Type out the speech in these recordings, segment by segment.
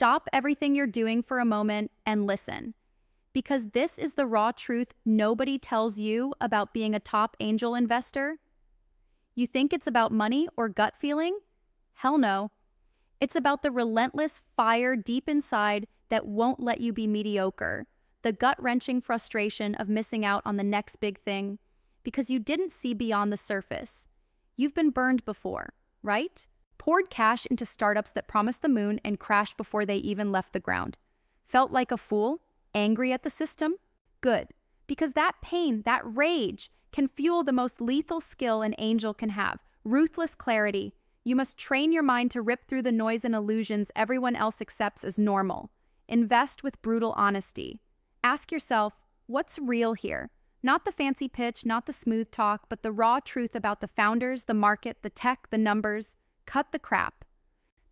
Stop everything you're doing for a moment and listen. Because this is the raw truth nobody tells you about being a top angel investor. You think it's about money or gut feeling? Hell no. It's about the relentless fire deep inside that won't let you be mediocre. The gut-wrenching frustration of missing out on the next big thing because you didn't see beyond the surface. You've been burned before, right? Poured cash into startups that promised the moon and crashed before they even left the ground. Felt like a fool? Angry at the system? Good, because that pain, that rage, can fuel the most lethal skill an angel can have, ruthless clarity. You must train your mind to rip through the noise and illusions everyone else accepts as normal. Invest with brutal honesty. Ask yourself, what's real here? Not the fancy pitch, not the smooth talk, but the raw truth about the founders, the market, the tech, the numbers. Cut the crap.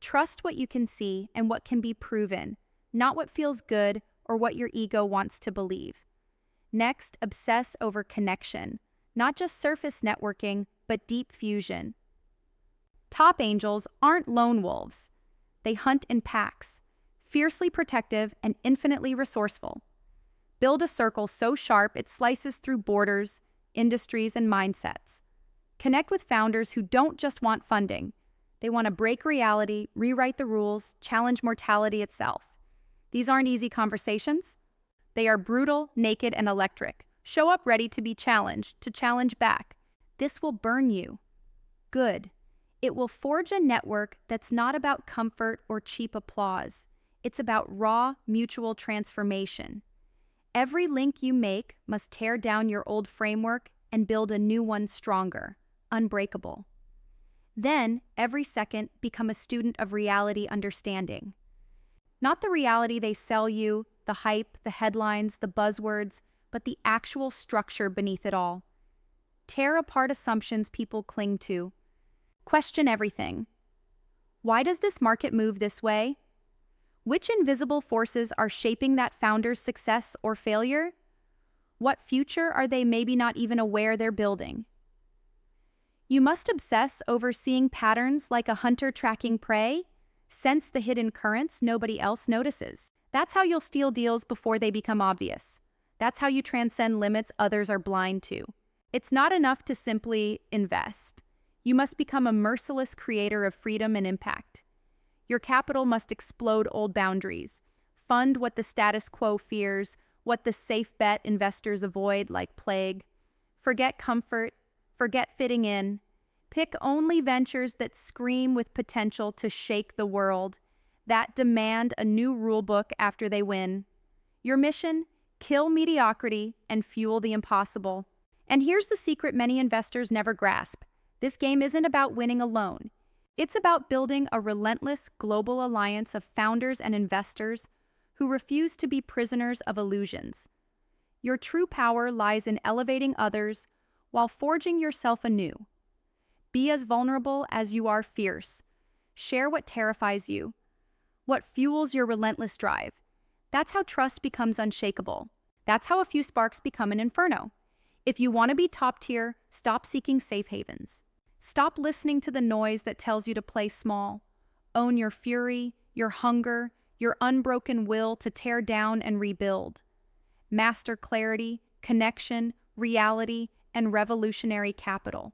Trust what you can see and what can be proven, not what feels good or what your ego wants to believe. Next, obsess over connection. Not just surface networking, but deep fusion. Top angels aren't lone wolves. They hunt in packs, fiercely protective and infinitely resourceful. Build a circle so sharp it slices through borders, industries, and mindsets. Connect with founders who don't just want funding. They want to break reality, rewrite the rules, challenge mortality itself. These aren't easy conversations. They are brutal, naked, and electric. Show up ready to be challenged, to challenge back. This will burn you. Good. It will forge a network that's not about comfort or cheap applause. It's about raw, mutual transformation. Every link you make must tear down your old framework and build a new one stronger, unbreakable. Then, every second, become a student of reality understanding. Not the reality they sell you, the hype, the headlines, the buzzwords, but the actual structure beneath it all. Tear apart assumptions people cling to. Question everything. Why does this market move this way? Which invisible forces are shaping that founder's success or failure? What future are they maybe not even aware they're building? You must obsess over seeing patterns like a hunter tracking prey. Sense the hidden currents nobody else notices. That's how you'll steal deals before they become obvious. That's how you transcend limits others are blind to. It's not enough to simply invest. You must become a merciless creator of freedom and impact. Your capital must explode old boundaries, fund what the status quo fears, what the safe bet investors avoid like plague. Forget comfort, forget fitting in. Pick only ventures that scream with potential to shake the world, that demand a new rulebook after they win. Your mission? Kill mediocrity and fuel the impossible. And here's the secret many investors never grasp. This game isn't about winning alone. It's about building a relentless global alliance of founders and investors who refuse to be prisoners of illusions. Your true power lies in elevating others while forging yourself anew. Be as vulnerable as you are fierce. Share what terrifies you, what fuels your relentless drive. That's how trust becomes unshakable. That's how a few sparks become an inferno. If you want to be top tier, stop seeking safe havens. Stop listening to the noise that tells you to play small. Own your fury, your hunger, your unbroken will to tear down and rebuild. Master clarity, connection, reality, and revolutionary capital.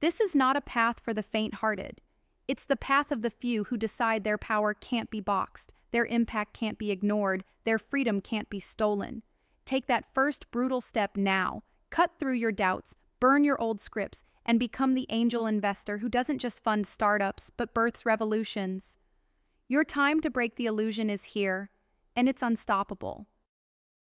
This is not a path for the faint-hearted. It's the path of the few who decide their power can't be boxed, their impact can't be ignored, their freedom can't be stolen. Take that first brutal step now. Cut through your doubts, burn your old scripts, and become the angel investor who doesn't just fund startups, but births revolutions. Your time to break the illusion is here, and it's unstoppable.